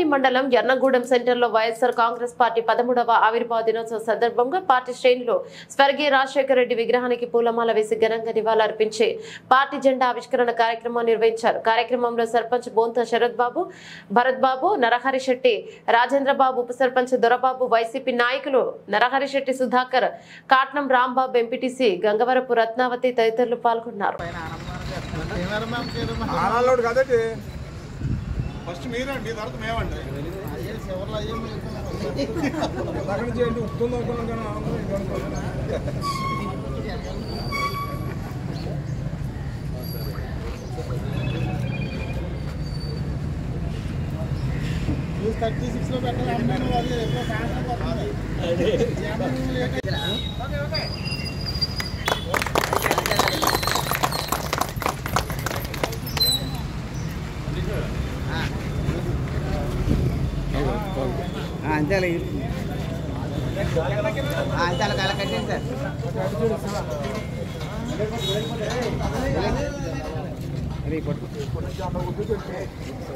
తాడేపల్లి మండలం ఎర్నగూడెం సెంటర్లో వైఎస్ఆర్ కాంగ్రెస్ పార్టీ 13వ ఆవిర్భావ దినోత్సవ సందర్భంగా పార్టీ శ్రేణులు స్వర్గీయ రాజశేఖర రెడ్డి విగ్రహానికి పూలమాల వేసి ఘనంగా నివాళులర్పించి పార్టీ జెండా ఆవిష్కరణ కార్యక్రమం నిర్వహించారు. కార్యక్రమంలో సర్పంచ్ బోంత శరత్ బాబు, భరత్ బాబు, నరహరి శెట్టి, రాజేంద్ర బాబు, ఉప సర్పంచ్ దొరబాబు, వైసీపీ నాయకులు నరహరి శెట్టి సుధాకర్, కాట్నం రాంబాబు, ఎంపీటీసీ గంగవరపు రత్నావతి తదితరులు పాల్గొన్నారు. ఫస్ట్ మీరండి, తర్వాత మేమండి. లో పెట్టాలి. అంతే అంతే అలా కట్టండి సార్.